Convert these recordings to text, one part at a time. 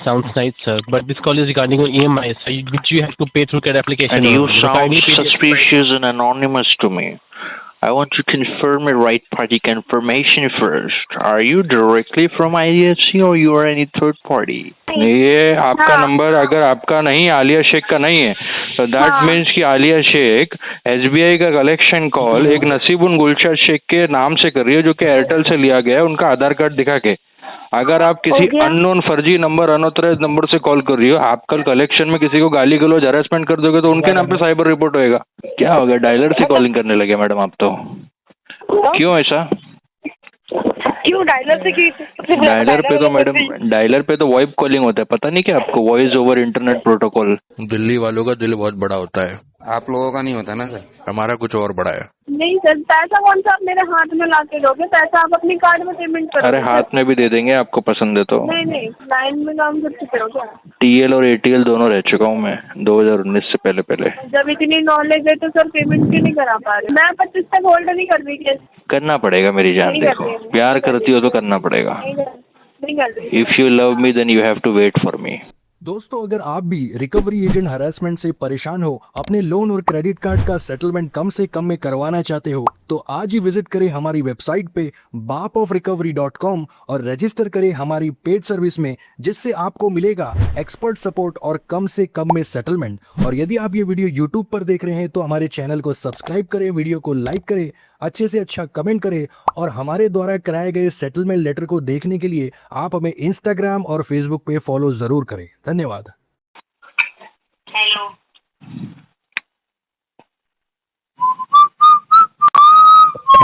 Sounds nice, sir. But this call is regarding your EMI, so which you have to pay through credit application. And you only. So sound kindly pay the suspicious and anonymous to me. I want to confirm a right party confirmation first. Are you directly from IDFC or you are any third party? ये आपका हाँ। Number अगर आपका नहीं, आलिया शेख का नहीं है, तो दैट हाँ। मीन्स कि आलिया शेख SBI का कलेक्शन कॉल एक नसीबुन गुलशन शेख के नाम से कर रही है, जो कि एयरटेल से लिया गया है उनका आधार कार्ड दिखा के। अगर आप किसी हो गया। अननोन फर्जी नंबर, अनऑथराइज्ड नंबर से कॉल कर रही हो, आप कल कलेक्शन में किसी को गाली गलौज हरासमेंट कर दोगे तो उनके नाम पे साइबर रिपोर्ट होएगा। क्या होगा, डायलर से कॉलिंग करने लगे मैडम आप तो। क्यों ऐसा? क्यों डायलर से की? डायलर पे तो मैडम, डायलर पे तो वॉइस कॉलिंग होता है, पता नहीं क्या आपको? Voice over internet protocol. Delhi वालों का दिल बहुत बड़ा होता है, आप लोगों का नहीं होता ना सर। हमारा कुछ और बड़ा है। नहीं सर, पैसा कौन सा आप मेरे हाथ में ला के दोगे? पैसा आप अपने कार्ड में पेमेंट करो। अरे हाथ में भी दे देंगे, आपको पसंद है तो। नहीं, लाइन में काम कर चुके हो क्या? TL और ATL दोनों रह चुका हूँ मैं 2019 से पहले। जब इतनी नॉलेज है तो सर पेमेंट क्यों नहीं करा पा रहे? मैं 25 तक होल्ड नहीं कर रही। कैसे करना पड़ेगा मेरी जान, नहीं देखो कर रही। प्यार करती हो तो करना पड़ेगा। नहीं कर रही। If you love me then you have to wait for me. दोस्तों, अगर आप भी रिकवरी एजेंट हरासमेंट से परेशान हो, अपने लोन और क्रेडिट कार्ड का सेटलमेंट कम से कम में करवाना चाहते हो, तो आज ही विजिट करें हमारी वेबसाइट पे bapofrecovery.com और रजिस्टर करें हमारी पेड सर्विस में, जिससे आपको मिलेगा एक्सपर्ट सपोर्ट और कम से कम में सेटलमेंट। और यदि आप ये वीडियो यूट्यूब पर देख रहे हैं तो हमारे चैनल को सब्सक्राइब करें, वीडियो को लाइक करें, अच्छे से अच्छा कमेंट करें, और हमारे द्वारा कराए गए सेटलमेंट लेटर को देखने के लिए आप हमें इंस्टाग्राम और फेसबुक पे फॉलो जरूर करें। धन्यवाद। Hello,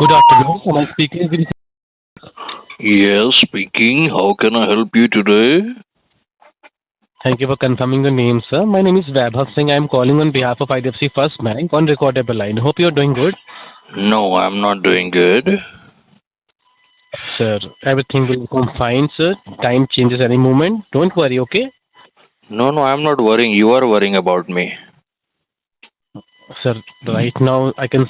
Good afternoon. Am I speaking with? Yes, speaking. How can I help you today? Thank you for confirming your name, sir. My name is Vaibhav Singh. I am calling on behalf of IDFC First Bank on recordable line. Hope you are doing good. No, I'm not doing good. Sir, everything will come fine, sir. Time changes any moment. Don't worry, okay? No, I'm not worrying. You are worrying about me. Sir, right now I can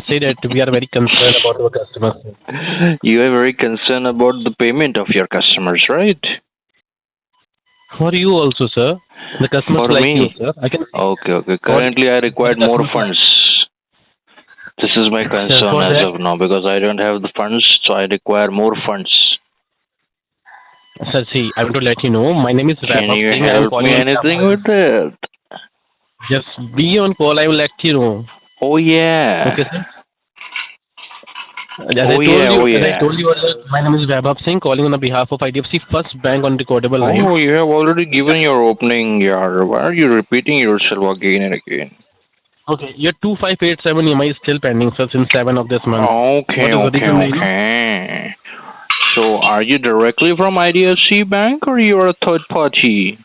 say that we are very concerned about our customers. Sir. You are very concerned about the payment of your customers, right? For you also, sir. The customers For like me? you, sir. I can. Okay. Currently, I require more funds. This is my concern for as that- of now, because I don't have the funds, so I require more funds. Sir, see, I want to let you know. My name is Can Vaibhav you Singh. I am help calling me on anything behalf- with it? Just be on call. I will let you know. Oh yeah. Okay, sir. As Oh, I told yeah, you, oh, as I yeah. told you earlier, my name is Vaibhav Singh, calling on the behalf of IDFC First Bank on recordable line. Oh, you have already given your opening, yaar. Why are you repeating yourself again and again? Okay, your 2587 EMI is still pending, sir, since 7 of this month. Okay. What is the reason, may I know? So, are you directly from IDFC Bank or you are a third party?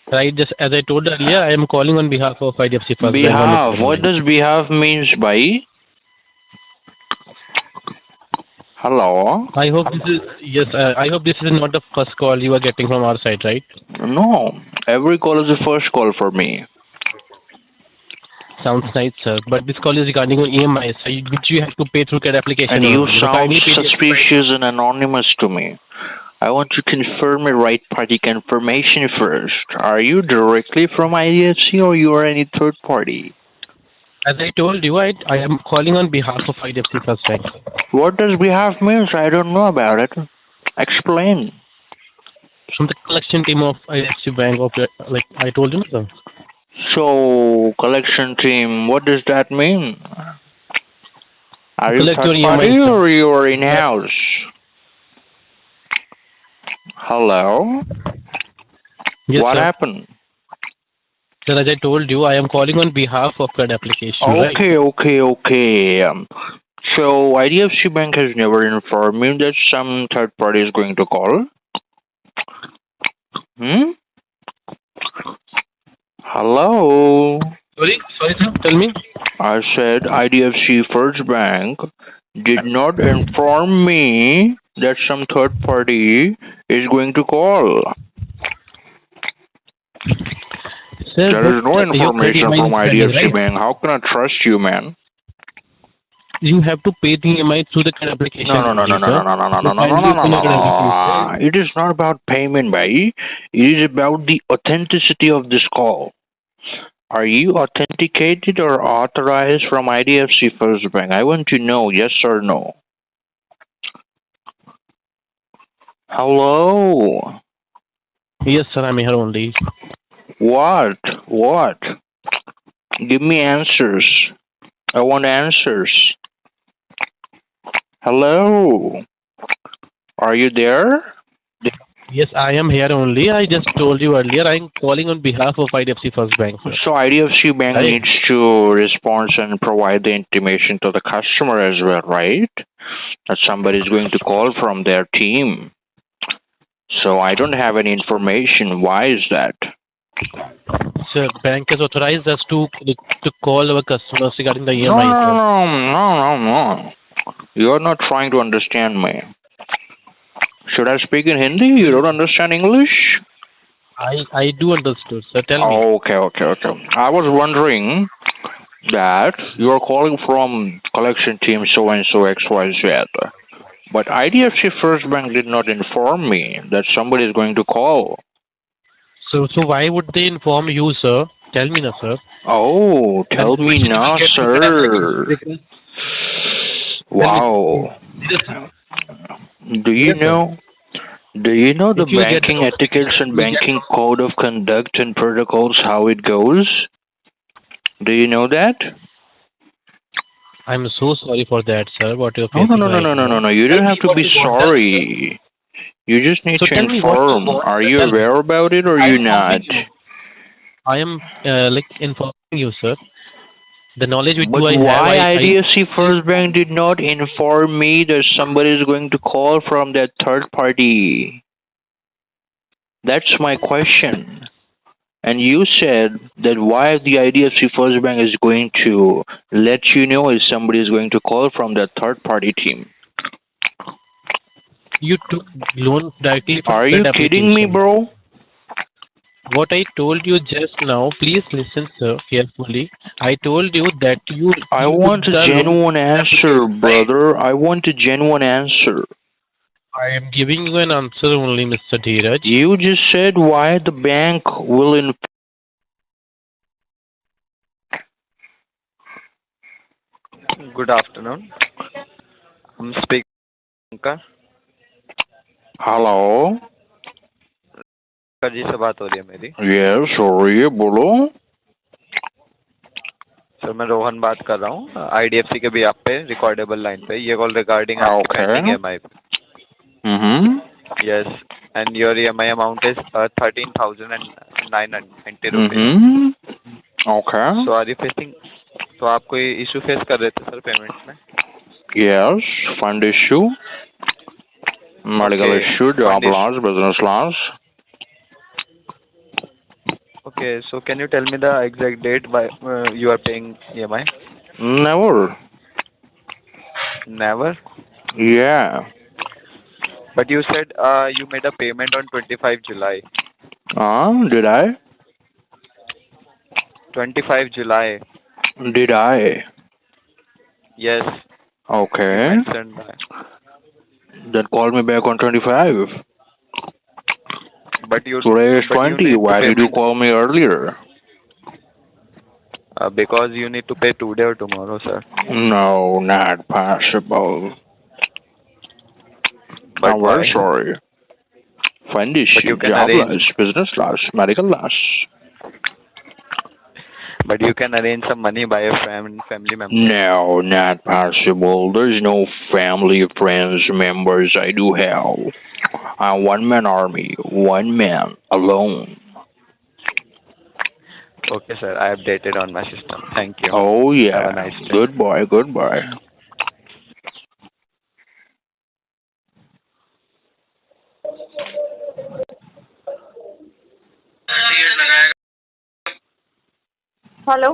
Right, just as I told earlier, I am calling on behalf of IDFC First Bank. on Behalf. recordable What line. does behalf means by? Hello. I hope this is I hope this is not the first call you are getting from our side, right? No. Every call is the first call for me. Sounds nice, sir. But this call is regarding your EMI, so which you have to pay through credit application. And you only. So sound kindly pay the- suspicious and anonymous to me. I want to confirm a right party confirmation first. Are you directly from IDFC or you are any third party? As I told you, I am calling on behalf of IDFC First Bank. What does behalf means? I don't know about it. Explain. From the collection team of IDFC Bank, like I told you, sir. So, collection team, what does that mean? Are you Collect third your party EMI, sir. or you are in-house? Hello? Yes, What sir. happened? Sir, as I told you, I am calling on behalf of credit application. Right? Okay. So, IDFC Bank has never informed me that some third party is going to call. Hello? Sorry, sir. Tell me. I said IDFC First Bank did not inform me that some third party is going to call. Sir, There is no your credit information EMI from is pending, IDFC right? Bank. How can I trust you, man? you have to pay the EMI through the card application. No. It is not about payment, bhai. It is about the authenticity of this call. Are you authenticated or authorized from IDFC First Bank? I want to know, yes or no. Hello. Yes, sir. I'm here only. What? Give me answers. I want answers. Hello. Are you there? Yes, I am here only. I just told you earlier. I'm calling on behalf of IDFC First Bank, sir. So IDFC Bank Right. needs to respond and provide the intimation to the customer as well, right? That somebody is going to call from their team. So I don't have any information. Why is that? Sir, bank has authorized us to call our customers regarding the EMI. sir. No. You are not trying to understand me. Should I speak in Hindi? You don't understand English? I do understood, sir. Tell me. Okay. I was wondering that you are calling from collection team so and so XYZ, but IDFC First Bank did not inform me that somebody is going to call. So why would they inform you, sir? Tell me now, sir. Oh, tell me now, sir. Wow. Do you know the If you get- banking etiquettes and banking code of conduct and protocols, how it goes? Do you know that? I'm so sorry for that, sir. What you're No. facing right now. You don't have to be sorry. You just need So to tell me what inform. you want. Are you Tell me. aware about it or you not? I am informing you, sir. The knowledge which But I why have, IDFC First Bank did not inform me that somebody is going to call from that third party? That's my question. And you said that why the IDFC First Bank is going to let you know if somebody is going to call from that third party team. you took loan directly from Are that you kidding me, application. bro? What I told you just now, please listen, sir, carefully. I told you that I you want took a the loan- genuine answer, brother. I want a genuine answer. I am giving you an answer only, Mr. Dheeraj. You just said why the bank will Good afternoon. I'm speaking. Hello? जी से बात हो रही है मेरी. Yes, sorry, बोलो. Sir मैं रोहन बात कर रहा हूँ IDFC के भी आप पे रिकॉर्डेबल लाइन पे. ये call regarding pending EMI. Yes, and your EMI amount is 13,990 rupees. Okay. So are you facing? तो आप कोई इशू फेस कर रहे थे सर पेमेंट में? Yes, fund issue, medical Okay, issue, job fund loss, business loss. Okay, so can you tell me the exact date by you are paying EMI? Never. Never. Yeah. But you said you made a payment on 25 July. Did I? 25 July. Did I? Yes. Okay. You mentioned that. Then call me back on 25. But you Today is but you 20. need to Why did you payment- call me earlier? Because you need to pay today or tomorrow, sir. No, not possible. But I'm very why? sorry. Fund issue, you can job arrange- loss, business loss, medical loss. But you can arrange some money by a family member. No, not possible. There's no family, friends, members I do have. I'm one-man army, one man, alone. Okay, sir. I updated on my system. Thank you. Oh, yeah. Have a nice day. Goodbye, goodbye. Hello,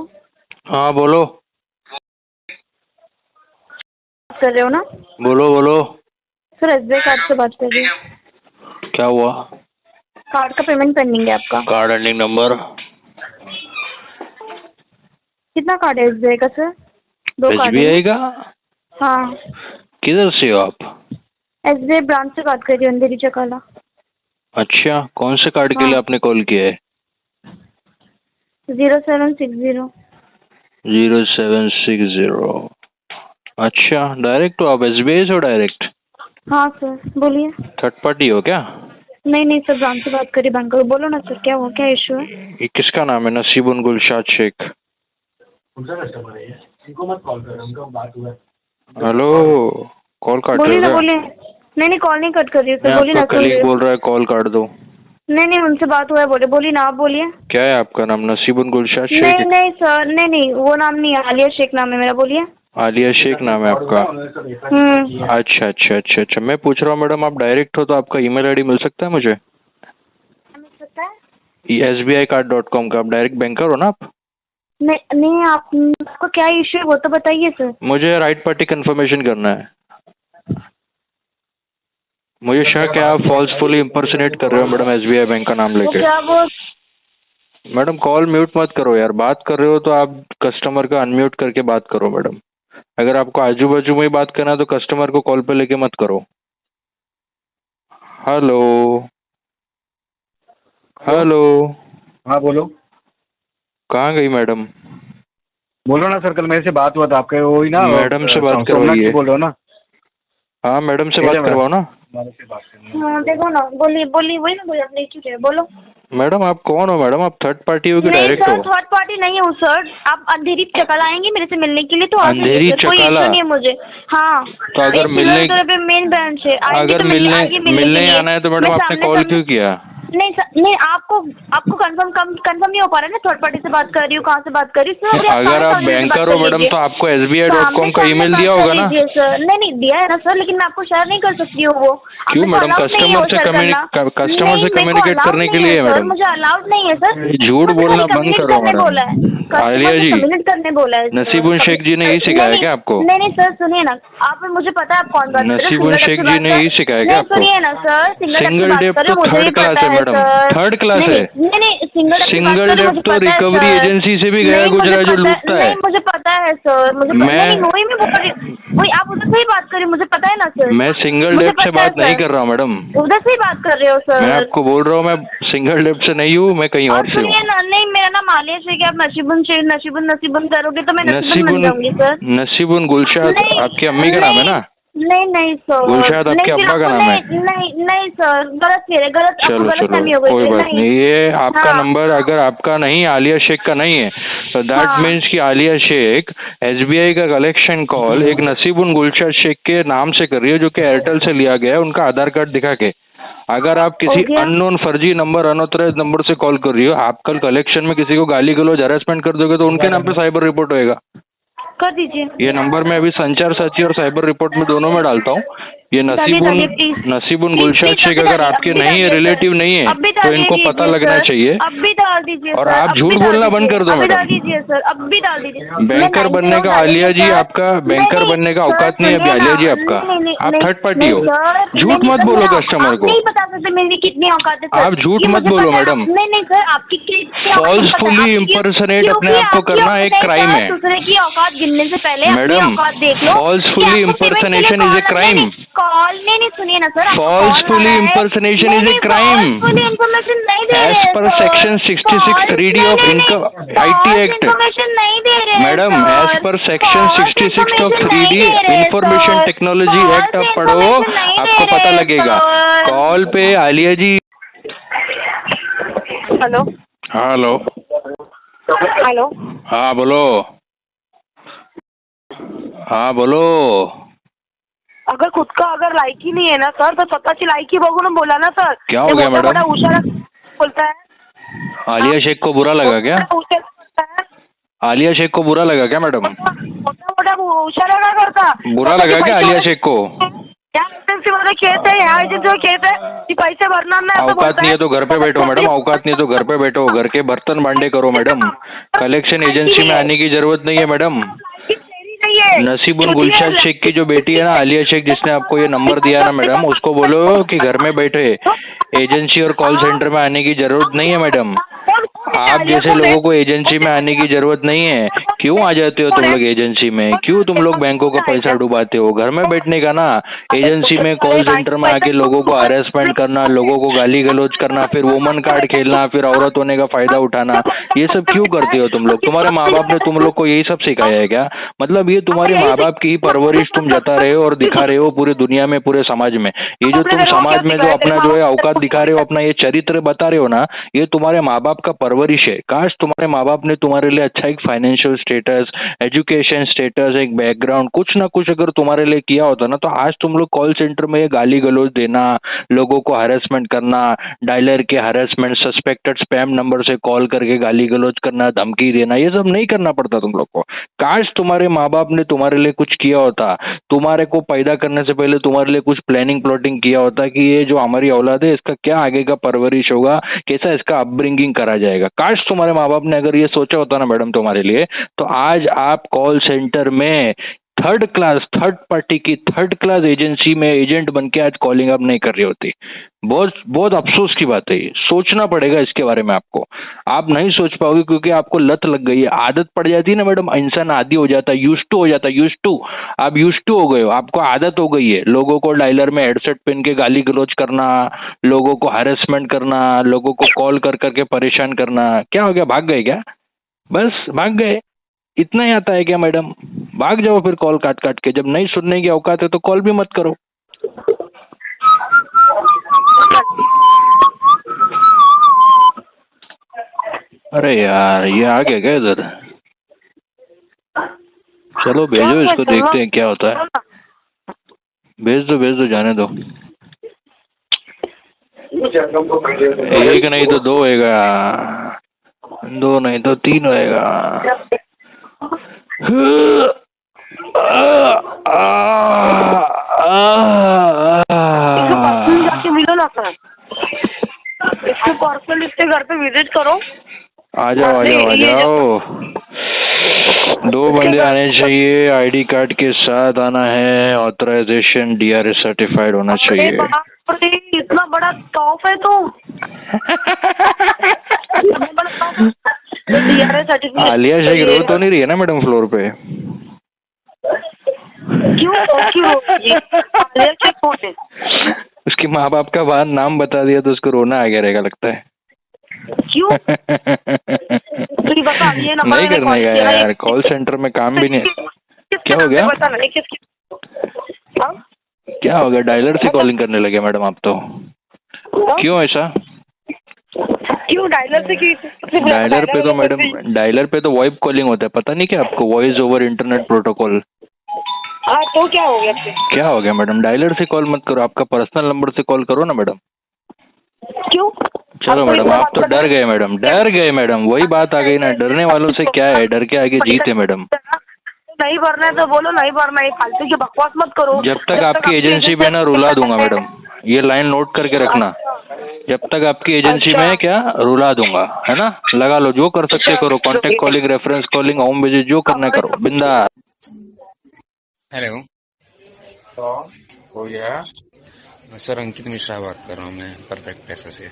हाँ बोलो कर रहे हो ना बोलो बोलो sir? SBI card से बात कर रही हूँ. क्या हुआ? कार्ड का पेमेंट पेंडिंग है आपका. कार्ड एंडिंग नंबर कितना कार्ड है SBI का सर? 2 कार्ड है. SBI का हाँ, किधर से हो आप? SBI ब्रांच से बात कर रही हूँ, अंधेरी चकाला। अच्छा, कौन से कार्ड के लिए आपने कॉल किया है? 0760। 0760। अच्छा, डायरेक्ट हो आप? SBI से हो डायरेक्ट? हाँ सर, बोलिए। थर्ड पार्टी हो क्या? नहीं सर, ब्रांच से बात करिए बैंक का। बोलो ना सर, क्या हुआ, क्या इशू है? ये किसका नाम है? नसीबुन गुलशाद शेख। उनका कस्टमर है ये, इनको मत कॉल करो, उनका बात हुआ है। हेलो, कॉल काट रहे बोलिए हो ना, क्या? बोलिए। नहीं कॉल नहीं कट कर रही हूँ सर, बोलिए ना आपका सर। कलीग बोल रहा है कॉल काट दो। नहीं उनसे बात हुआ है, बोलिए ना, आप बोलिए। क्या है आपका नाम? नसीबुन गुलशाद शेख? नहीं सर, नहीं वो नाम नहीं है, आलिया शेख नाम है मेरा। बोलिए। आलिया शेख नाम है आपका? अच्छा। मैं पूछ रहा हूँ मैडम, आप डायरेक्ट हो तो आपका ईमेल आईडी मिल सकता है मुझे? SBIcard.com का। आप डायरेक्ट बैंकर हो ना आप? नहीं आपको क्या इशू है वो तो बताइए सर। मुझे राइट पार्टी कंफर्मेशन करना है। मुझे शक है आप फॉल्सफुली इम्पर्सनेट कर रहे हो मैडम SBI बैंक का नाम लेके। क्या वो? मैडम कॉल म्यूट मत करो यार, बात कर रहे हो तो आप कस्टमर का अनम्यूट करके बात करो मैडम। अगर आपको आजू बाजू में ही बात करना है तो कस्टमर को कॉल पे लेके मत करो। Hello hello. हाँ बोलो। कहाँ गई मैडम? बोलो ना सर, कल मेरे से बात हुआ था आपके, वही ना मैडम से बात करवाइए। बोल रहे हो ना? हाँ मैडम से बात करवाओ ना। हाँ देखो ना, बोलिए वही ना, बोलिए अपने इशू है, बोलो। मैडम आप कौन हो मैडम? आप थर्ड पार्टी हो कि डायरेक्ट हो? नहीं सर, थर्ड पार्टी नहीं हूँ सर। आप अंधेरी चकाला आएंगे मेरे से मिलने के लिए तो अंधेरी कोई इशू चकाला? नहीं है मुझे। हाँ तो अगर मिलने मेन ब्रांच है, अगर मिलने आना है तो मैडम आपने कॉल क्यों किया? नहीं आपको कंफर्म नहीं हो पा रहा है ना, थर्ड पार्टी से बात कर रही हूँ, कहाँ से बात कर रही हूँ? अगर आप बैंकर हो मैडम तो आपको SBI.com का ईमेल दिया होगा ना? सर नहीं दिया है ना सर, लेकिन मैं आपको शेयर नहीं कर सकती हूँ वो। क्यों मैडम? कस्टमर से कम्युनिकेट करने के लिए मैडम। मुझे अलाउड नहीं है सर। झूठ बोलना बंद करो मैडम। आलिया जी, कम्युनिकेट करने बोला है। नसीबुन शेख जी ने यही सिखाया क्या आपको? नहीं सर सुनिए ना, आप मुझे पता है आप कौन बात कर रहे हो। नसीबुन शेख जी ने यही सिखाया क्या आपको? सुनिए ना सर, सिंगल डेप तो थर्ड क्लास है मैडम, थर्ड क्लास है। नहीं सिंगल डेप तो रिकवरी एजेंसी से भी गया गुजरा जो लूटता है। मुझे पता है सर, वही आप उधर से ही बात करिए, मुझे पता है ना सर। मैं सिंगल डेप से बात नहीं कर रहा हूँ मैडम। उधर से ही बात कर रहे हो सर। मैं आपको बोल रहा हूँ मैं सिंगल डेप से नहीं हूँ, मैं कहीं और से हूँ। नहीं मेरा नाम आलिया शेख है। आप नसीबुन करोगे तो मैं नसीबुन बन जाऊंगी सर। नसीबुन गुलशाद आपकी अम्मी का नाम है ना? नहीं सर, गुलशाद आपके अब्बा का नाम है? नहीं सर, गलत चलो कोई बात नहीं। ये आपका नंबर अगर आपका नहीं, आलिया शेख का नहीं है तो दैट मीन्स कि आलिया शेख SBI का कलेक्शन कॉल एक नसीबुन गुलशाद शेख के नाम से कर रही है, जो कि एयरटेल से लिया गया है उनका आधार कार्ड दिखा के। अगर आप किसी अननोन फर्जी नंबर, अनऑथराइज्ड नंबर से कॉल कर रही हो, आप कल कलेक्शन में किसी को गाली गलौज हरासमेंट कर दोगे तो उनके नाम पे साइबर रिपोर्ट होएगा। कर दीजिए। ये नंबर मैं अभी संचार साथी और साइबर रिपोर्ट में दोनों में डालता हूँ। ये नसीबुन गुलशाद शेख अगर आपके नहीं है, रिलेटिव नहीं है, तो इनको पता लगना चाहिए। अब भी डाल दीजिए और आप झूठ बोलना बंद कर दो मैडम। अब भी डाल दीजिए। बैंकर बनने का आलिया जी आपका, बैंकर बनने का औकात नहीं है अभी आलिया जी आपका। आप थर्ड पार्टी हो। झूठ मत बोलो कस्टमर को। नहीं बता सकते मेरी कितनी औकात है। आप झूठ मत बोलो मैडम। नहीं सर, आपकी फॉल्सफुली इम्पर्सनेट अपने आप को करना एक क्राइम है दूसरे की औकात गिनने से पहले मैडम। देख लो। Falsefully impersonation is a crime. Call नहीं सुनिए ना sir, falsefully impersonation is a crime information नहीं दे रहे as per section 66 3D of income IT act. नहीं दे रहे madam as per section 66 of 3D information technology act आप पढ़ो, आपको पता लगेगा। कॉल पे Alia ji. Hello hello hello. हाँ बोलो। हाँ बोलो। अगर खुद का अगर लायकी नाही आहे ना सर, तर स्वतःची लायकी बघून बोला ना सर। क्या हो गया मैडम? उशारा बोलता है। आलिया शेख को बुरा लगा क्या? आलिया शेख को बुरा लगा क्या मैडम? मोठा उशारा ना करता। बुरा लगा क्या आलिया शेख को? या एजेंसीमध्ये खेळते, ह्या एजेंसीवर खेळते, ती पैसे भरणार नाही असं औकात नहीं है तो घर पे बैठो मैडम, औकात नहीं है तो घर पे बैठो, घर के बर्तन बांडे करो मैडम। कलेक्शन एजेंसी में आने की जरूरत नहीं है मैडम। नसीबुन गुलशाद शेख की जो बेटी है ना आलिया शेख, जिसने आपको ये नंबर दिया ना मैडम, उसको बोलो कि घर में बैठे एजेंसी और कॉल सेंटर में आने की जरूरत नहीं है मैडम। आप जैसे लोगों को एजेंसी में आने की जरूरत नहीं है, क्यों आ जाते हो तुम लोग एजेंसी में? क्यों तुम लोग बैंकों का पैसा डुबाते हो? घर में बैठने का ना, एजेंसी में कॉल सेंटर में आके लोगों को हरेसमेंट करना, लोगों को गाली गलौज करना, फिर वुमन कार्ड खेलना, फिर औरत होने का फायदा उठाना, ये सब क्यों करते हो तुम लोग? तुम्हारे माँ बाप ने तुम लोग को यही सब सिखाया है क्या? मतलब ये तुम्हारे माँ बाप की ही परवरिश तुम जता रहे हो और दिखा रहे हो पूरी दुनिया में, पूरे समाज में। ये जो तुम समाज में जो अपना जो है औकात दिखा रहे हो, अपना ये चरित्र बता रहे हो ना, ये तुम्हारे माँ बाप का परवरिश है। काश तुम्हारे माँ बाप ने तुम्हारे लिए अच्छा एक फाइनेंशियल स्टेटस, एजुकेशन स्टेटस, एक बैकग्राउंड, कुछ ना कुछ अगर तुम्हारे लिए किया होता ना, तो आज तुम लोग कॉल सेंटर में ये गाली गलौज देना, लोगों को हरेसमेंट करना, डायलर के हरेसमेंट, सस्पेक्टेड स्पैम नंबर से कॉल करके गाली गलौज करना, धमकी देना, ये सब नहीं करना पड़ता तुम लोग को। काश तुम्हारे माँ बाप ने तुम्हारे लिए कुछ किया होता, तुम्हारे को पैदा करने से पहले तुम्हारे लिए कुछ प्लानिंग प्लॉटिंग किया होता कि ये जो हमारी औलाद है इसका क्या आगे का परवरिश होगा, कैसा इसका अपब्रिंगिंग करा जाएगा। काश तुम्हारे माँ बाप ने अगर ये सोचा होता ना मैडम तुम्हारे लिए, तो आज आप कॉल सेंटर में थर्ड क्लास एजेंसी में एजेंट बन के आज कॉलिंग अप नहीं कर रही होती। बहुत बहुत अफसोस की बात है ये। सोचना पड़ेगा इसके बारे में आपको। आप नहीं सोच पाओगे क्योंकि आपको लत लग गई है, आदत पड़ जाती है ना मैडम, इंसान आदी हो जाता है, यूज्ड टू हो जाता है, आप यूज्ड टू हो गए हो, आपको आदत हो गई है लोगों को डायलर में हेडसेट पहन के गाली गलौज करना, लोगों को हरेसमेंट करना, लोगों को कॉल कर करके परेशान करना। क्या हो गया, भाग गए क्या? बस भाग गए, इतना ही आता है क्या मैडम? भाग जाओ फिर कॉल काट काट के। जब नहीं सुनने की औकात है तो कॉल भी मत करो। अरे यार, ये आ गया क्या इधर? चलो भेजो इसको, देखते हैं क्या होता है। भेज दो, जाने दो। एक नहीं तो दो होएगा, दो नहीं तो तीन होएगा। मिलो ना सर, इसके पर्सनल इसके घर पे विजिट करो। आ जाओ। 2 बंदे आने चाहिए, आईडी कार्ड के साथ आना है, ऑथराइजेशन DRA सर्टिफाइड होना चाहिए। इतना बड़ा टॉप है तो आलिया शेख रो तो नहीं रही है ना मैडम फ्लोर पे? क्यों आलिया शेख कौन है? उसके माँ बाप का बाद नाम बता दिया तो उसको रोना आ गया रहेगा लगता है। क्यों? बता दिए ना, नहीं करने का यार, कॉल सेंटर में काम भी नहीं। क्या हो गया? क्या हो गया? डायलर से कॉलिंग करने लगे मैडम आप तो? क्यों ऐसा? क्यों डायलर से? डायलर पे तो मैडम, डायलर पे तो वॉइस कॉलिंग होता है, पता नहीं क्या आपको? Voice over internet protocol. तो क्या हो गया? क्या हो गया मैडम? डायलर से कॉल मत करो, आपका पर्सनल नंबर से कॉल करो ना मैडम। क्यों? चलो मैडम, आप तो डर गए मैडम, वही बात आ गई ना, डरने वालों से क्या है, डर के आगे जीत है मैडम। नहीं भरना है तो बोलो नहीं भरना है, फालतू की बकवास मत करो। जब तक आपकी एजेंसी पे ना रुला दूंगा मैडम, ये लाइन नोट करके रखना। जब तक आपकी एजेंसी में क्या रुला दूंगा, है ना? लगा लो, जो कर सकते करो, contact calling, reference calling, home visit, जो करना करो, बिंदास। हेलो, हो गया सर? अंकित मिश्रा बात कर रहा हूँ मैं, परफेक्ट पैसा से।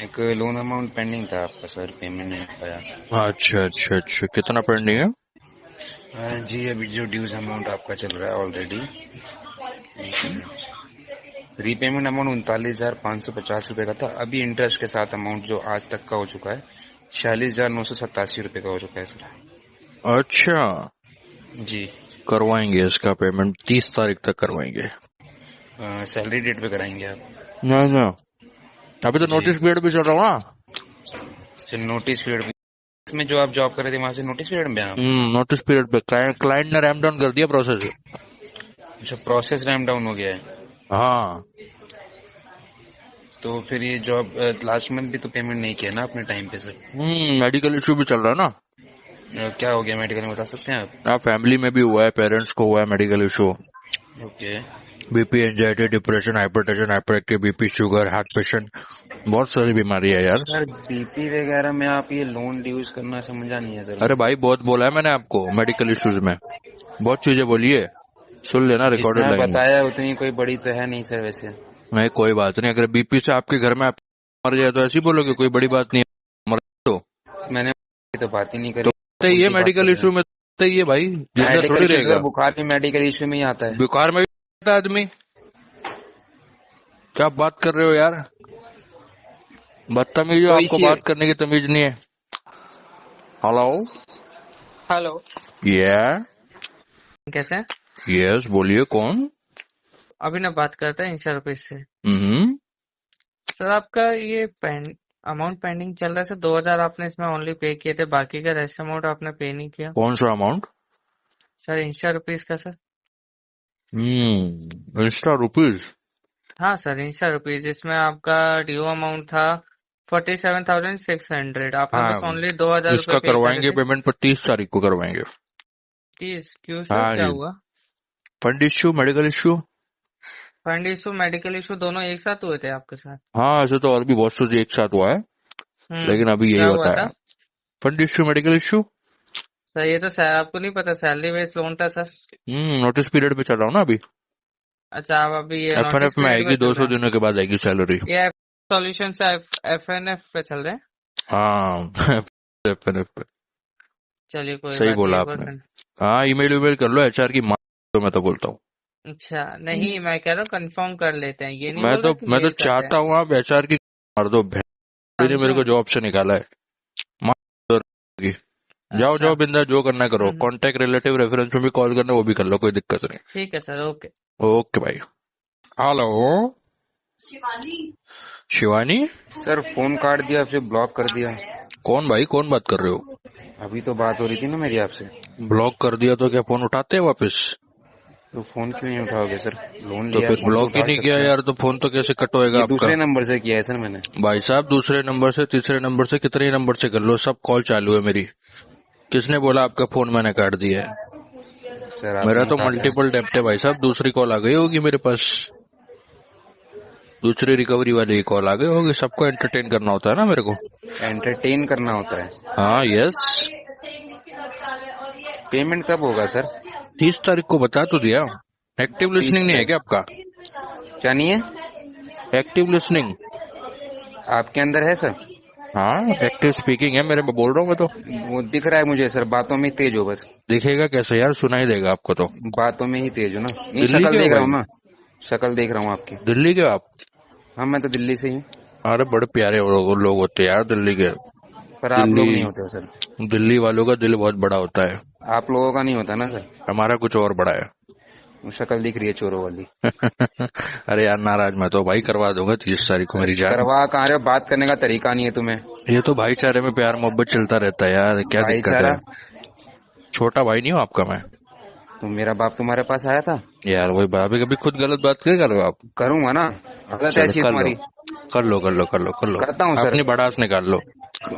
एक लोन अमाउंट पेंडिंग था आपका सर, पेमेंट नहीं पाया। अच्छा, कितना पेंडिंग है? जी अभी जो ड्यूज अमाउंट आपका चल रहा है ऑलरेडी, रीपेमेंट अमाउंट 39,550 रुपए का था। अभी इंटरेस्ट के साथ अमाउंट जो आज तक का हो चुका है 46,987 रुपए का हो चुका है सर। अच्छा जी, करवाएंगे इसका पेमेंट 30 तारीख तक करवाएंगे। सैलरी डेट पे कराएंगे आप? ना, अभी तो नोटिस पीरियड भी चल रहा है ना। नोटिस पीरियड में जो आप जॉब कर रहे थे वहाँ से नोटिस पीरियड में आप? नोटिस पीरियड पे क्लाइंट ने रैम डाउन कर दिया प्रोसेस। अच्छा, प्रोसेस रैम डाउन हो गया है? हाँ, तो फिर ये जॉब लास्ट मंथ भी तो पेमेंट नहीं किया ना अपने टाइम पे सर? मेडिकल इशू भी चल रहा है ना। क्या हो गया मेडिकल में, बता सकते हैं आप? फैमिली में भी हुआ है, पेरेंट्स को हुआ है medical issue. Okay. BP, anxiety, depression, hypertension, hyperactive BP, sugar, heart patient, बहुत सारी बीमारी है यार। सर बीपी वगैरह में आप ये लोन ड्यूज करना समझा नहीं है सर। अरे भाई, बहुत बोला है मैंने आपको, मेडिकल इश्यूज में बहुत चीजें बोली है, सुन लेना रिकॉर्डेड लाइन। बताया उतनी कोई बड़ी तो है नहीं सर वैसे। नहीं, कोई बात नहीं, अगर बीपी से आपके घर में मर जाए तो ऐसे ही बोलोगे, कोई बड़ी बात नहीं है। मर तो मैंने तो बात ही नहीं करी। तो ये मेडिकल इशू में तो ये भाई जिंदा थोड़ी रहेगा। बुखार भी मेडिकल इशू में ही आता है। बुखार में भी आता है आदमी। क्या बात कर रहे हो यार, बदतमीज हो, आपको बात करने की तमीज नहीं है। हेलो हेलो, ये कैसे हैं? यस बोलिए, कौन? अभिनव बात करते हैं इंश्योर ऑफिस से। सर आपका ये अमाउंट पेंडिंग चल रहा है सर। 2000 आपने इसमें ओनली पे किए थे, बाकी का रेस्ट अमाउंट आपने पे नहीं किया। कौन सा अमाउंट? सर इंश्योर रुपीज का सर। Insta rupees? हाँ सर इंश्योर रुपीज, इसमें आपका ड्यू अमाउंट था 47,600। आपने बस ओनली 2000 इसका करवाएंगे पेमेंट पर 30 तारीख को करवाएंगे। 30 क्यों सर, क्या हुआ? Fund issue, medical issue. Fund issue medical issue दोनों एक साथ हुए थे आपके साथ? हाँ ऐसे तो और भी बहुत से एक साथ हुआ है, लेकिन अभी यही होता है। Fund issue, medical issue. Sir ये तो आपको नहीं पता, सैलरी बेस्ड लोन था सर। नोटिस पीरियड पे चल रहा हूँ ना अभी। अच्छा, आप अभी ये FNF में आएगी, 200 दिनों के बाद आएगी सैलरी। ये सॉल्यूशन से FNF पे चल रहे हैं। हाँ FNF पे। चलिए कोई सही बोला आपने। हाँ ईमेल कर लो HR की माँ, तो मैं तो बोलता हूँ। अच्छा नहीं, मैं कह रहा हूँ कंफर्म कर लेते हैं, ये नहीं मैं तो चाहता हूँ आप HR की मार दो। ने मेरे को जॉब से निकाला है, जाओ जाओ बिंदा, जो करना करो। कांटेक्ट रिलेटिव रेफरेंस में भी कॉल करना, वो भी कर लो, कोई दिक्कत नहीं। ठीक है सर, ओके ओके भाई। हेलो शिवानी सर, फोन काट दिया, फिर ब्लॉक कर दिया। कौन भाई, कौन बात कर रहे हो? अभी तो बात हो रही थी ना मेरी आपसे। ब्लॉक कर दिया तो क्या फोन उठाते हैं वापस? तो फोन क्यों नहीं उठाओगे सर? लोन तो लिया, फिर ब्लॉक ही नहीं किया यार, तो फोन तो कैसे कट होएगा आपका? दूसरे नंबर से किया है सर मैंने। भाई साहब दूसरे नंबर से, तीसरे नंबर से, कितने नंबर से कर लो, सब कॉल चालू है मेरी। किसने बोला आपका फोन मैंने काट दिया है? सर मेरा तो मल्टीपल डेप्ट है भाई साहब, दूसरी कॉल आ गई होगी मेरे पास, दूसरी रिकवरी वाली कॉल आ गई होगी। सबको एंटरटेन करना होता है ना मेरे को। एंटरटेन करना होता है? हाँ यस। पेमेंट कब होगा सर? 30 तारीख को बता तो दिया। एक्टिव लिसनिंग नहीं है क्या आपका? क्या नहीं है? एक्टिव लिसनिंग आपके अंदर है सर? हाँ एक्टिव स्पीकिंग है मेरे में, बोल रहा हूँ मैं तो। वो दिख रहा है मुझे सर, बातों में तेज हो बस। दिखेगा कैसे यार, सुनाई देगा आपको तो। बातों में ही तेज हो ना। शक्ल देख रहा हूँ ना, शक्ल देख रहा हूँ आपकी। दिल्ली के आप? हाँ मैं तो दिल्ली से ही हूँ। अरे बड़े प्यारे लोग होते हैं यार दिल्ली के। पर आप लोग नहीं होते हो सर। दिल्ली वालों का दिल बहुत बड़ा होता है। आप लोगों का नहीं होता ना सर। हमारा कुछ और बड़ा है। शक्ल दिख रही है चोरों वाली। अरे यार नाराज मैं तो भाई, करवा दूंगा 30 तारीख को मेरी जान। करवा कहाँ रहे हो? बात करने का तरीका नहीं है तुम्हें। ये तो भाईचारे में प्यार मोहब्बत चलता रहता है यार, क्या दिक्कत है? छोटा भाई नहीं हो आपका मैं। तो मेरा बाप तुम्हारे पास आया था यार, वही बाप कभी खुद गलत बात क्या कर रहे हो आप? करूंगा ना, गलत ऐसी तुम्हारी। कर लो करता हूँ सर। अपनी बड़ास निकाल लो।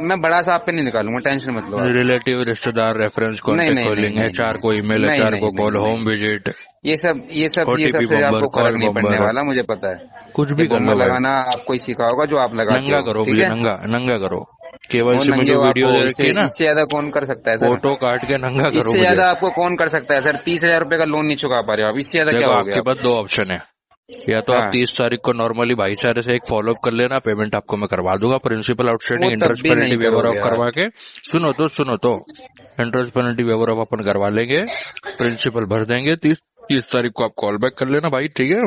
मैं बड़ा सा आप पे नहीं निकालूंगा, टेंशन मत लो। रिलेटिव, रिश्तेदार, रेफरेंस, कॉन्टेक्ट कॉलिंग, HR को ईमेल, HR को कॉल, होम विजिट, ये सब से आपको फर्क नहीं पड़ने वाला, मुझे पता है। कुछ भी कर लो। लगाना आपको ही सिखा होगा जो आप लगाते हो। नंगा करो भैया, नंगा करो। केवल से मुझे वीडियो दे रखी है ना, इससे ज्यादा कौन कर सकता है सर? फोटो काट के नंगा करो। इससे ज्यादा आपको कौन कर सकता है सर? 30,000 रुपए का लोन नहीं चुका पा रहे हो आप, इससे ज्यादा क्या हो गया? आपके पास 2 ऑप्शन है, या तो आप 30 तारीख को नॉर्मली भाईचारे से एक फॉलोअप कर लेना, पेमेंट आपको मैं करवा दूंगा। Principal outstanding interest penalty waiver off करवा के, सुनो तो इंटरेस्ट पेनल्टी वेवर ऑफ अपन करवा लेंगे, प्रिंसिपल भर देंगे। 30 तारीख को आप कॉल बैक कर लेना भाई, ठीक है?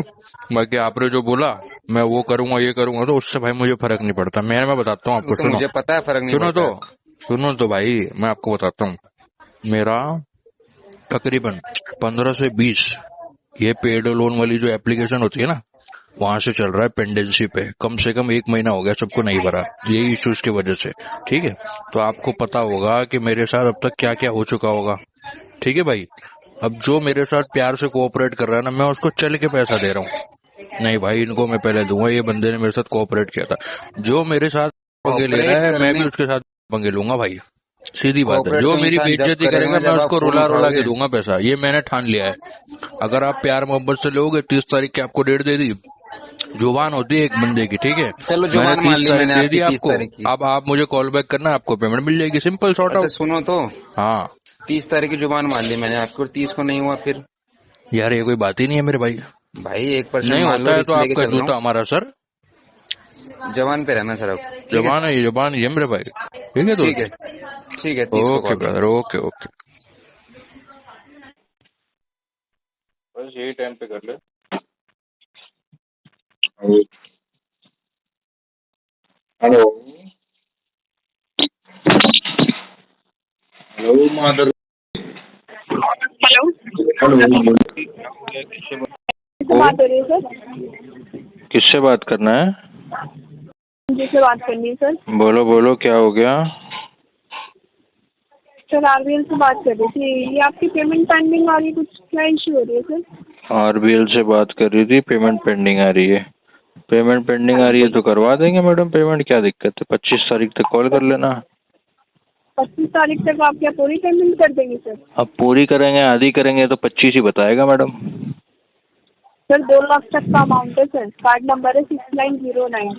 बाकी आपने जो बोला मैं वो करूंगा ये करूंगा, तो उससे भाई मुझे फर्क नहीं पड़ता। मैं बताता हूँ आपको, सुनो। मुझे पता है फर्क नहीं पड़ता। सुनो तो भाई, मैं आपको बताता हूँ। मेरा तकरीबन 15 से 20 ये पेड लोन वाली जो एप्लीकेशन होती है ना, वहां से चल रहा है पेंडेंसी पे। कम से कम 1 महीना हो गया सबको नहीं भरा, यही इश्यूज की वजह से, ठीक है? तो आपको पता होगा कि मेरे साथ अब तक क्या क्या हो चुका होगा, ठीक है भाई? अब जो मेरे साथ प्यार से कोऑपरेट कर रहा है ना, मैं उसको चल के पैसा दे रहा हूँ। नहीं भाई इनको मैं पहले दूंगा, ये बंदे ने मेरे साथ कोऑपरेट किया था। जो मेरे साथ पंगे ले रहा है, मैं भी उसके साथ पंगे लूंगा भाई, सीधी बात है। जो मेरी बेइज्जती करेगा मैं उसको रुला के दूंगा पैसा, ये मैंने ठान लिया है। अगर आप प्यार मोहब्बत से लोगे, 30 तारीख की आपको डेट दे दी, जुबान होती है एक बंदे की, ठीक है? चलो जुबान मान ली मैंने, दे दी आपको। अब आप मुझे कॉल बैक करना, आपको पेमेंट मिल जाएगी, सिंपल सॉर्ट आउट। सुनो तो, हाँ 30 तारीख की जुबान मान ली मैंने आपको, 30 को नहीं हुआ फिर? यार ये कोई बात ही नहीं है मेरे भाई। 1% नहीं होता है तो आपका जूता हमारा सर। जवान पे रहना सर अब। जवान है, जवान ये मेरे भाई। ठीक है ठीक है, दोस्त, ठीक है, 30 को okay call. Brother, okay okay. बस यही टाइम पे कर ले। हेलो हेलो मादर। हेलो, हेलो, किससे बात हो रही है सर? किससे बात करना है? जिससे बात करनी है सर। बोलो बोलो, क्या हो गया? सर आरबीएल से बात कर रही थी। ये आपकी पेमेंट पेंडिंग आ रही है, कुछ क्या इशू हो रही है सर? आरबीएल से बात कर रही थी, पेमेंट पेंडिंग आ रही है। पेमेंट पेंडिंग आ रही है तो करवा देंगे मैडम पेमेंट, क्या दिक्कत है? 25 तारीख तक कॉल कर लेना। 25 तारीख तक आप क्या पूरी पेमेंट कर देंगे सर? अब पूरी करेंगे आधी करेंगे तो 25 ही बताएगा मैडम। सर 2 लाख तक का अमाउंट है सर। कार्ड नंबर है 6909।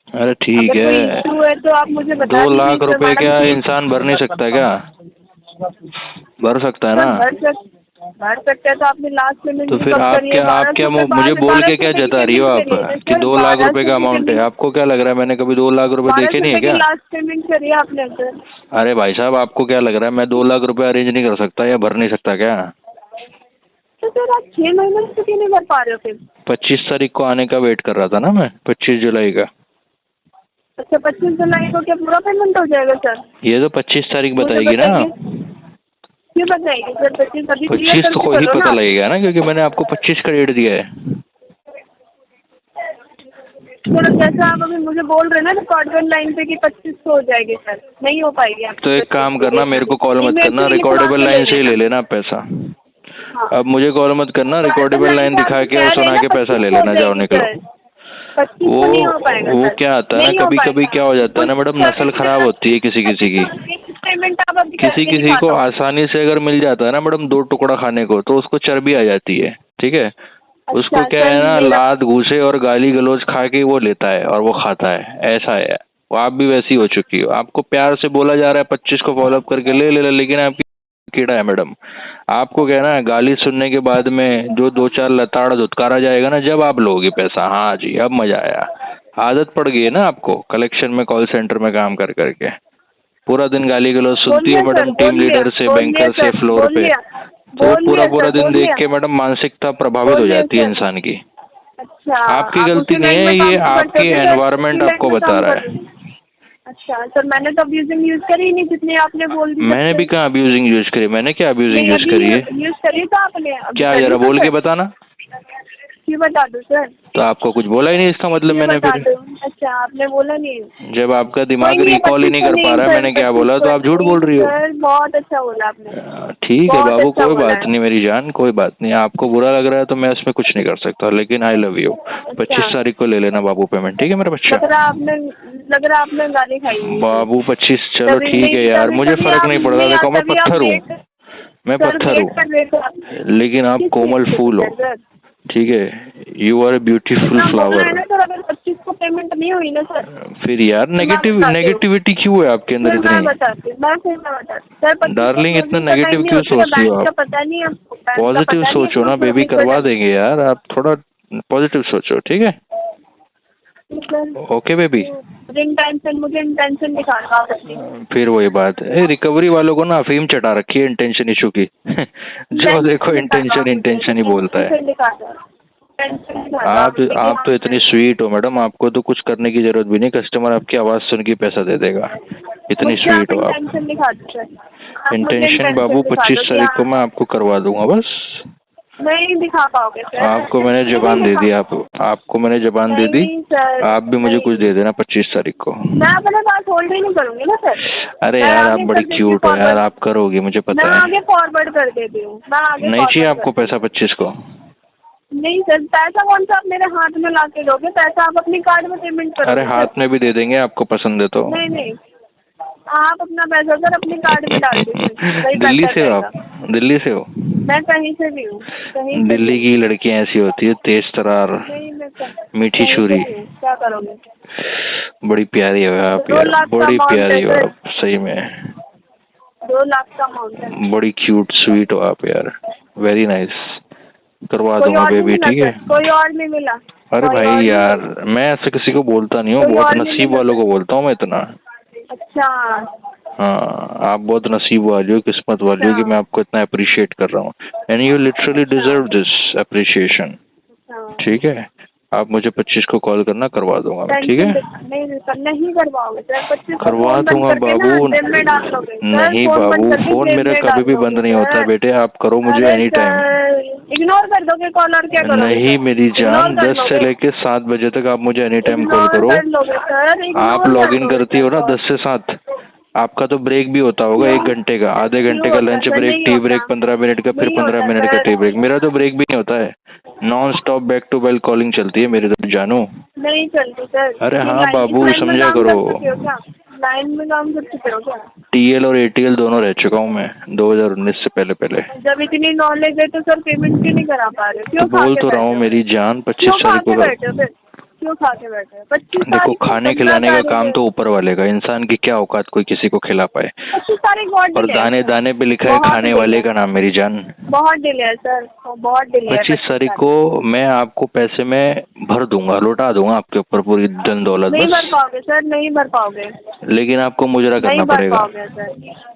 अरे ठीक अगर कोई है, इशू है तो आप मुझे बता 2 दीजिए लाख सर। रुपए क्या मैडम इंसान भर नहीं सकता क्या? भर सकता है सर ना? भर सकते हैं तो आपने लास्ट पेमेंट तो भी फिर कब आप करी है? क्या 1200 मुझे बोल के क्या 1200 जता रही हो आप कि 2 लाख रुपए का अमाउंट है? आपको क्या लग रहा है मैंने कभी 2 लाख रुपए देखे नहीं है क्या? लास्ट पेमेंट करी है आपने सर। अरे भाई साहब, आपको क्या लग रहा है मैं 2 लाख रुपए अरेंज नहीं कर सकता या भर नहीं सकता क्या? तो सर आप 6 महीने से क्यों नहीं भर पा रहे हो फिर? 25 तारीख को आने का वेट कर रहा था ना मैं, 25 जुलाई का। अच्छा 25 जुलाई को क्या पूरा पेमेंट हो जाएगा सर? ये तो 25 तारीख बताएगी ना। क्यों बताएगी सर? 25 अभी 25 को ही पता लगेगा ना, क्योंकि मैंने आपको 25 का डेट दिया है। सर जैसा आप अभी मुझे बोल रहे हैं ना रिकॉर्डेबल लाइन पे कि 25 को हो जाएगी सर, नहीं हो पाएगी आप। तो एक काम करना, मेरे को कॉल मत करना, रिकॉर्डेबल लाइन से ही ले लेना पैसा। अब मुझे कॉल मत करना, रिकॉर्डेबल लाइन दिखा के और सुना के पैसा ले लेना, जाओ निकलो। वो क्या आता है ना, कभी कभी क्या हो जाता है ना मैडम, नस्ल खराब होती है किसी किसी की। किसी को आसानी से अगर मिल जाता है ना मैडम 2 टुकड़ा खाने को, तो उसको चर्बी आ जाती है। ठीक है, उसको क्या है ना, लात घूसे और गाली गलौज खा के वो लेता है और वो खाता है, ऐसा है। वो आप भी वैसी हो चुकी हो। आपको प्यार से बोला जा रहा है 25 को फॉलोअप करके ले ले, लेकिन आपकी कीड़ा है मैडम। आपको कहना है गाली सुनने के बाद में जो 2-4 लताड़ा धुतकारा जाएगा ना, जब आप लोगे पैसा, हाँ जी अब मजा आया। आदत पड़ गई है ना आपको कलेक्शन में, कॉल सेंटर में काम कर करके। पूरा दिन गाली गलौज सुनती है मैडम, टीम लीडर से, बैंकर से, फ्लोर पे। तो पूरा दिन देख के मैडम मानसिकता प्रभावित हो जाती है इंसान की। अच्छा, आपकी गलती नहीं है, ये आपके एनवायरनमेंट आपको बता रहा है। अच्छा सर, मैंने तो अब्यूजिंग यूज करी ही नहीं जितने आपने बोल दी। मैंने भी कहा अब्यूजिंग यूज करी? मैंने क्या अब्यूजिंग यूज करी है? यूज करी तो आपने क्या, जरा बोल के बताना। क्यों बता दो सर? तो आपको कुछ बोला ही नहीं, इसका मतलब मैंने फिर। अच्छा आपने बोला नहीं। जब आपका दिमाग रिकॉल ही नहीं कर पा रहा है मैंने क्या बोला, तो आप झूठ बोल रही हो। सर बहुत अच्छा बोला आपने। ठीक है बाबू, कोई बात नहीं मेरी जान, कोई बात नहीं। आपको बुरा लग रहा है तो मैं इसमें कुछ नहीं कर सकता, लेकिन आई लव यू। 25 तारीख को ले लेना बाबू पेमेंट, ठीक है मेरा बच्चा? लग रहा आपने गाली खाई है बाबू 25। चलो ठीक है यार, मुझे फर्क नहीं पड़ रहा। देखो मैं पत्थर हूँ, मैं पत्थर हूँ, लेकिन आप कोमल फूल हो। ठीक है, you are a beautiful flower. अगर 25 को पेमेंट नहीं हुई ना सर, फिर यार नेगेटिविटी क्यों है आपके अंदर इतनी? डार्लिंग इतना नेगेटिव क्यों सोचती हो आप? पता नहीं, पॉजिटिव सोचो ना बेबी, करवा देंगे यार। आप थोड़ा पॉजिटिव सोचो, ठीक है? Okay baby. मुझे इंटेंशन दिखाना। फिर वही बात है, रिकवरी वालों को ना अफीम चटा रखी है इंटेंशन इशू की। जो देखो इंटेंशन ही बोलता है। आप तो इतनी स्वीट हो मैडम, आपको तो कुछ करने की जरूरत भी नहीं, कस्टमर आपकी आवाज सुन के पैसा दे देगा। इतनी स्वीट हो आप। इंटेंशन बाबू 25 तारीख को मैं आपको करवा दूंगा, बस। नहीं दिखा पाओगे सर। आपको मैंने जबान दे दी, आपको मैंने जबान दे दी। आप भी मुझे कुछ दे देना 25 तारीख को। मैं अपने पास होल्ड ही नहीं करूंगी ना सर। अरे यार आप बड़ी क्यूट हो यार, आप करोगी मुझे पता है। मैं आगे फॉरवर्ड कर देती हूँ। नहीं चाहिए आपको पैसा 25 को? नहीं सर, पैसा कौन सा आप मेरे हाथ में ला के दोगे? पैसा आप अपने कार्ड में पेमेंट करोगे। अरे हाथ में भी दे देंगे, आपको पसंद है तो। नहीं आप अपना पैसा सर अपने कार्ड में डाल दीजिए। दिल्ली से हो आप? दिल्ली से हो? मैं कहीं से भी हूँ। दिल्ली की लड़कियां ऐसी होती है, तेज तरार, मीठी छुरी। क्या करोगे? बड़ी प्यारी हो आप यार, बड़ी प्यारी हो आप सही में। 2 लाख का अमाउंट है। बड़ी क्यूट स्वीट हो आप यार, वेरी नाइस। करवा कोई दूंगा और नहीं बेबी, मिला ठीक है। सर? कोई और नहीं मिला? अरे कोई और भाई नहीं यार, मिला? मैं ऐसे किसी को बोलता नहीं हूँ, कोई बहुत और नहीं नसीब मिला वालों सर? को बोलता हूँ मैं इतना। अच्छा हाँ, आप बहुत नसीब वाली हो, किस्मत वाली हो कि मैं आपको इतना अप्रिशिएट कर रहा हूँ, and you literally deserve this appreciation, ठीक है। आप मुझे 25 को कॉल करना, करवा दूंगा मैं, ठीक है। नहीं सर, नहीं करवाओगे सर? 25 को करवा फोन बंद दूंगा करके ना बाबू। जेब में डाल दोगे सर? नहीं फोन बाबू, बंद करके फोन जेब मेरा में कभी डाल भी दोगे बंद नहीं होता सर? बेटे, आप करो मुझे अरे एनी टाइम। सर, इग्नोर कर दोगे कॉल और क्या करोगे नहीं सर? मेरी इग्नोर जान, कर 10 से लोगे? लेके 7 बजे तक आप मुझे एनी टाइम कॉल इग्नोर करो। कर लोगे सर? आप इग्नोर लॉग कर इन लोगे करती सर हो ना कॉल? 10 से 7, आपका तो ब्रेक भी होता होगा क्यों? 1 घंटे का, आधे क्यों घंटे का होता लंच सर? ब्रेक, नहीं टी होता, ब्रेक 15 मिनट का, फिर नहीं 15 होता मिनट का सर। Tea break. मेरा तो ब्रेक भी नहीं होता है, non stop back to back calling चलती है मेरी तो, जानू। नहीं चलती सर। अरे ये हाँ लाइन, इस बाबू, लाइन में समझा काम करो। कर चुके हो क्या? लाइन में काम कर चुके हो क्या? टीएल और एटीएल दोनों रह चुका हूँ मैं 2019 से पहले। जब इतनी नॉलेज है तो सर पेमेंट क्यों नहीं करा पा रहे हो? तो क्यों खा बोल के तो रहा बैठे हूँ हो? मेरी जान, क्यों 25 खा तारीख के को बैठे हो फिर? क्यों खा के बैठे हो? 25 देखो, तारीख को, खाने 15 खिलाने का तारीख काम है। तो ऊपर वाले का, इंसान की क्या औकात कोई किसी को खिला पाए। 25 तारीख बहुत और डिले है दाने सर। दाने पे लिखा है बहुत खाने डिले वाले है। का नाम, मेरी जान। बहुत डिले है सर, बहुत डिले है। 25 तारीख को मैं आपको पैसे में भर दूंगा, लौटा दूंगा आपके ऊपर पूरी धन दौलत, नहीं भर बस। पाओगे सर, नहीं भर पाओगे। लेकिन आपको मुजरा नहीं करना भर पड़ेगा। पाओगे सर,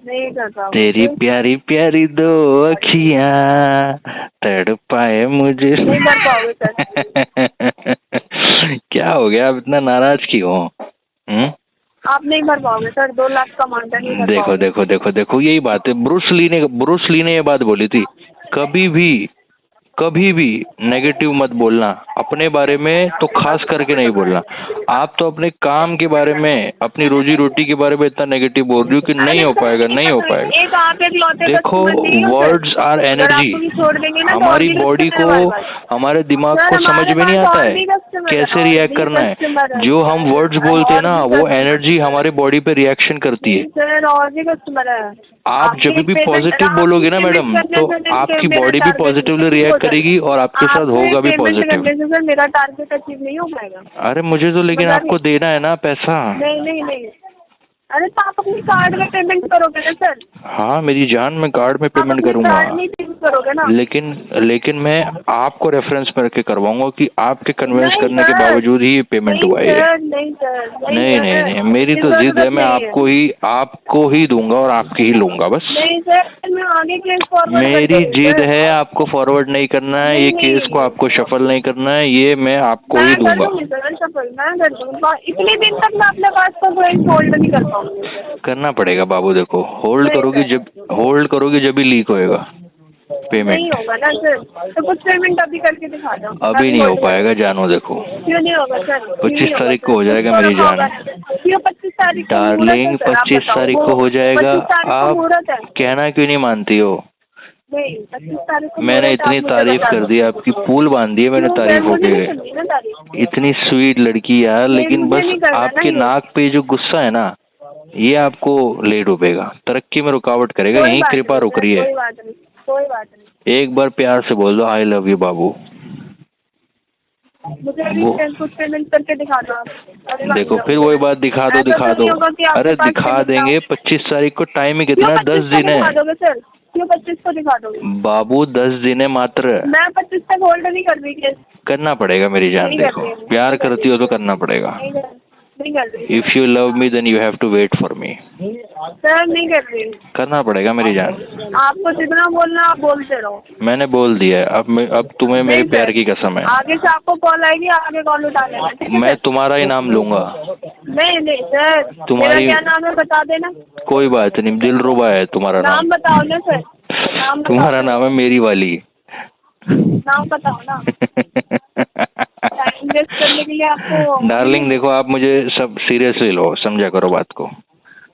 नहीं कर पाओगे। तेरी प्यारी प्यारी दो अखियां तड़पाए मुझे। नहीं भर पाओगे सर। क्या हो गया, आप इतना नाराज क्यों हो? आप नहीं भर पाओगे सर, 2 लाख का मांगता नहीं भर देखो पाओगे। देखो देखो देखो, यही बात है। ब्रूस ली ने ये बात बोली थी, कभी भी नेगेटिव मत बोलना अपने बारे में, तो खास करके नहीं बोलना। आप तो अपने काम के बारे में, अपनी रोजी रोटी के बारे में इतना नेगेटिव बोल रही हो कि नहीं हो पाएगा, नहीं हो पाएगा। एक आप एक लौटे देखो, कस्टमर नहीं हो सर। वर्ड्स आर अगर एनर्जी। आपको भी छोड़ देंगे ना तो और हमारी भी बॉडी customer है को, हमारे पास। हमारे दिमाग सर, को समझ हमारे में नहीं पास आता और है भी customer है, कैसे और रिएक्ट भी करना है। customer है। जो हम वर्ड्स बोलते हैं और ना, भी वो customer एनर्जी हमारे बॉडी पे रिएक्शन करती है। सर, और भी कस्टमर है। आप जब भी पॉजिटिव बोलोगे ना मैडम, तो आपकी बॉडी भी पॉजिटिवली रिएक्ट करेगी और आपके साथ होगा भी पॉजिटिव। सर मेरा टारगेट अचीव नहीं हो पाएगा। अरे मुझे तो लेकिन आपको देना है ना पैसा। नहीं नहीं नहीं, अरे तो आप अपनी कार्ड में पेमेंट करोगे ना सर? हाँ मेरी जान, मैं कार्ड में पेमेंट कार्ड करूंगा, में पेमेंट करोगे ना? लेकिन मैं आपको रेफरेंस में रख के करवाऊंगा कि आपके कन्विंस नहीं करने के सर, बावजूद ही ये पेमेंट हुआ है। नहीं सर, नहीं नहीं सर, नहीं, मेरी तो जिद है, मैं आपको ही दूंगा और आपकी ही लूंगा, बस। नहीं सर, मैं आगे केस फॉरवर्ड कर मेरी दूंगी, जिद सर। है, आपको फॉरवर्ड नहीं करना है, ये नहीं, केस को आपको शफल नहीं करना है, ये मैं आपको ही मैं कर दूंगा। दूंगी सर, सफल मैं कर दूंगा। इतने दिन तक मैं अपने पास को कोई होल्ड नहीं कर पाऊंगी सर। करना पड़ेगा बाबू, देखो होल्ड करोगी जब ही लीक होएगा पेमेंट। नहीं होगा ना सर, तो कुछ पेमेंट अभी करके दिखा दो। अभी नहीं हो पाएगा जानो, देखो क्यों नहीं होगा सर? 25 तारीख को हो जाएगा मेरी जान। क्यों 25 तारीख को? डार्लिंग 25 तारीख को हो जाएगा। आप कहना क्यों नहीं मानती हो? नहीं, 25 तारीख को मैंने इतनी तारीफ कर दी आपकी, पुल बांध दी है मैंने तारीफ हो गई। इतनी स्वीट लड़की यार, लेकिन बस आपके नाक पे जो गुस्सा है ना, ये आपको ले डूबेगा, तरक्की में रुकावट करेगा, यही कृपा रुक रही है। कोई बात नहीं। एक बार प्यार से बोल दो आई लव यू बाबू। मुझे अभी कुछ पेमेंट करके दिखा दो आप। देखो फिर वही बात, दिखा दो। अरे दिखा देंगे, 25 तारीख को टाइम ही कितना, 10 दिन है सर। क्यों 25 को दिखा दोगे बाबू? 10 दिन है मात्र। मैं 25 तक होल्ड नहीं कर रही केस। करना पड़ेगा मेरी जान, देखो प्यार करती हो तो करना पड़ेगा। नहीं कर रही। If you love me then you have to wait for me. Sir नहीं कर रही। करना पड़ेगा मेरी जान। आपको जितना बोलना आप बोलते रहो। मैंने बोल दिया है, अब तुम्हें मेरे प्यार की कसम है। आगे से आपको कॉल आएगी, आगे कॉल उठा लेना। मैं तुम्हारा ही नाम लूंगा। नहीं सर, तुम्हारा क्या नाम है बता देना। कोई बात नहीं, दिलरुबा है तुम्हारा नाम बताओ ना सर। तुम्हारा नाम है मेरी वाली। नाम बताओ ना। टाइम वेस्ट करने के लिए आपको। डार्लिंग देखो, आप मुझे सब सीरियसली लो, समझा करो बात को।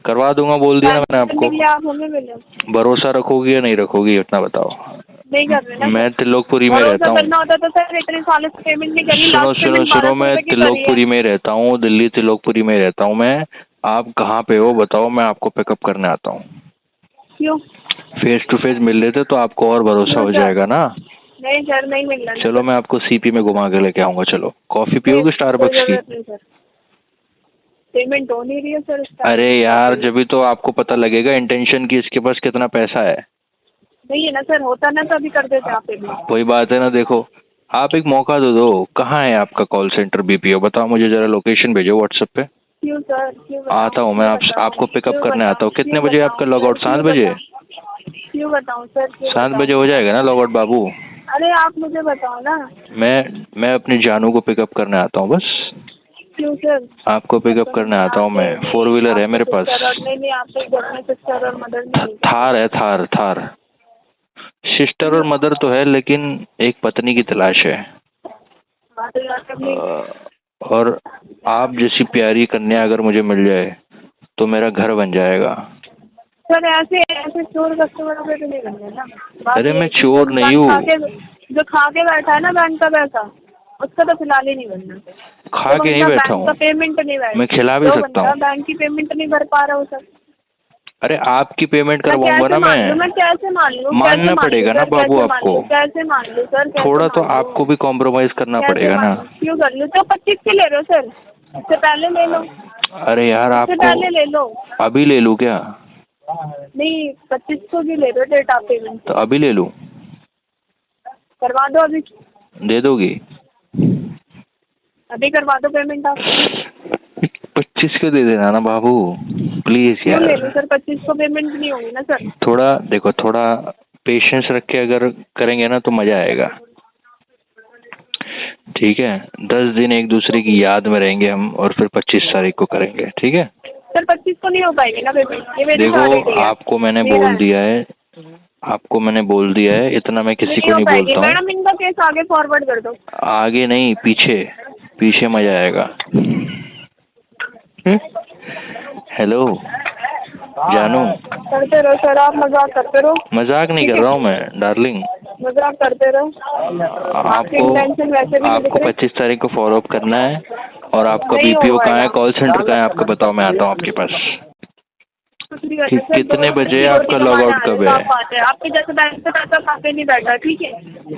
करवा दूंगा, बोल दिया ना मैंने आपको। भरोसा रखोगी या नहीं रखोगी, इतना बताओ। नहीं कर रहे ना। मैं त्रिलोकपुरी में रहता हूँ। करना होता तो सर इतने सालों से पेमेंट नहीं करी। सुनो, मैं त्रिलोकपुरी में रहता हूँ, दिल्ली त्रिलोकपुरी में रहता हूँ मैं। आप कहाँ पे हो बताओ, मैं आपको पिकअप करने आता हूँ। क्यों? फेस टू फेस मिल लेते तो आपको और भरोसा हो जाएगा ना। नहीं सर, नहीं मिल रहा। चलो मैं आपको सीपी में घुमा के लेके आऊंगा। चलो कॉफी पियोगे स्टारबक्स की? पेमेंट हो नहीं रही है सर। अरे यार, जब भी तो आपको पता लगेगा इंटेंशन की इसके पास कितना पैसा है। नहीं है ना सर, होता ना तो अभी कर देते आप पेमेंट। वही बात है ना, देखो आप एक मौका तो दो। कहाँ है आपका कॉल सेंटर बीपीओ? बताओ मुझे जरा, लोकेशन भेजो व्हाट्सएप पे। क्यों सर, क्यों आता हूँ मैं, आपको पिकअप करने आता हूँ। कितने बजे आपका लॉग आउट? 7 बजे? क्यों बताऊँ सर? 7 बजे हो जाएगा ना लॉग आउट बाबू? अरे आप मुझे बताओ ना। मैं अपनी जानू को पिकअप करने आता हूँ बस। क्यों सर? आपको पिकअप करने आता हूँ मैं, 4 व्हीलर है मेरे पास। नहीं, आपके घर में सिस्टर और मदर नहीं? थार है, थार। सिस्टर और मदर तो है, लेकिन एक पत्नी की तलाश है। और आप जैसी प्यारी कन्या अगर मुझे मिल जाए तो मेरा घर बन जाएगा। सर ऐसे चोर कस्टमरों पे तो नहीं बनने ना। अरे मैं चोर नहीं हूँ। जो खा के बैठा है ना बैंक का पैसा, उसका तो फिलहाल ही नहीं बनना। खा के नहीं बैठा हूँ, पेमेंट नहीं बैठा, मैं खिला भी सकता हूँ। बैंक की पेमेंट नहीं भर पा रहा हूँ सर। अरे आपकी पेमेंट करवाऊंगा ना मैं कैसे मान लूँ? मानना पड़ेगा ना बाबू आपको। कैसे मान लूँ सर? थोड़ा तो आपको भी कॉम्प्रोमाइज करना पड़ेगा ना। क्यों कर लूँ? तो 25 के ले रहे हो सर, इससे पहले ले लो। अरे यार आपको पहले ले लो। अभी ले लूँ क्या? नहीं, 2500 की ले रहे हो डेट आप पेमेंट। तो अभी ले लूँ? करवा दो अभी। दे दोगी? अभी करवा दो पेमेंट आप। 25 के दे देना ना बाबू, प्लीज यार। ले लो सर, 25 को पेमेंट नहीं होगी ना सर। थोड़ा देखो, थोड़ा पेशेंस रख के अगर करेंगे ना तो मजा आएगा। ठीक है, 10 दिन एक दूसरे की याद में रहेंगे हम, और फिर 25 तारीख को करेंगे। ठीक है सर? 25 को नहीं हो पाएगी ना पेमेंट। देखो आपको मैंने बोल दिया है, इतना मैं किसी को नहीं बोलता हूँ। मैडम इनका केस आगे फॉरवर्ड कर दो। आगे नहीं, पीछे मजा आएगा। हेलो जानू। करते रहो सर, आप मजाक करते रहो। मजाक नहीं कर रहा हूँ मैं डार्लिंग, मजाक करते रहो। आपको 25 तारीख को फॉलो अप करना है। और आपका बीपीओ कहाँ है, कॉल सेंटर कहाँ है आपका बताओ, मैं आता हूँ आपके पास। कितने बजे आपका लॉग आउट कब है? आपके जैसे बैंक से पैसा खाते नहीं बैठा, ठीक है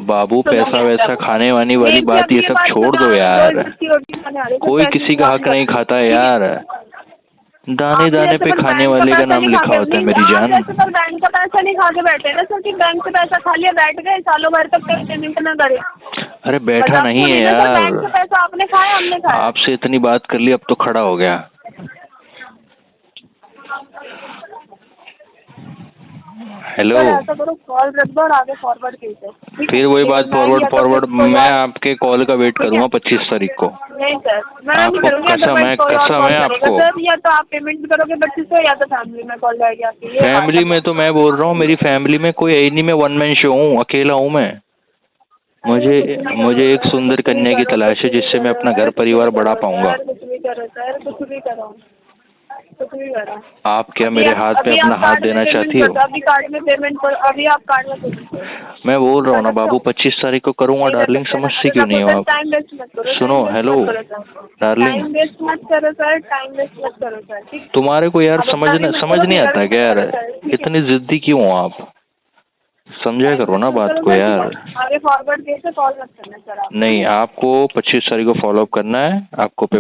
बाबू? पैसा वैसा खाने वानी वाली बात ये सब छोड़ दो यार। कोई किसी का हक नहीं खाता है यार। दाने दाने पे खाने वाले का नाम लिखा होता है मेरी जान। बैंक का पैसा नहीं खा के बैठे ना सर, कि बैंक से पैसा खा लिया बैठ गए, सालों भर तक पेमेंट ना करे। अरे बैठा नहीं है यार, बैंक से पैसा आपने खाया, हमने खाया। आपसे इतनी बात कर ली, अब तो खड़ा हो गया। हेलो, ऐसा करो, कॉल रख दो और आगे फॉरवर्ड कीजिए। फिर वही बात, फॉरवर्ड मैं आपके कॉल का वेट करूंगा 25 तारीख को। नहीं सर, मैं नहीं करूँगी। कसम है आपको। सर या तो आप पेमेंट करोगे 2500, या तो फैमिली में कॉल जाएगी आपकी। फैमिली में तो मैं बोल रहा हूँ, मेरी फैमिली में कोई है ही नहीं, मैं वन मैन शो हूँ, अकेला हूँ मैं। मुझे एक सुंदर कन्या की तलाश है जिससे मैं अपना घर परिवार बढ़ा पाऊंगा। कुछ भी करो सर, कुछ भी करो। आप क्या मेरे हाथ पे अपना हाथ देना चाहती हो? अभी कार्ड में पेमेंट करो, अभी आप कार्ड में। मैं बोल रहा हूँ ना बाबू, 25 तारीख को करूंगा डार्लिंग, समझती क्यों नहीं हो आप? टाइम वेस्ट मत करो। सुनो, हेलो डार्लिंग, टाइम वेस्ट मत करो सर, टाइम वेस्ट मत करो सर। तुम्हारे को यार समझ नहीं आता क्या यार? इतनी जिद्दी क्यों हो आप? समझा करो ना बात को यार। आगे फॉरवर्ड कैसे कॉल मत करना सर आप। नहीं, आपको 25 तारीख को फॉलो अप करना है, आपको पेमेंट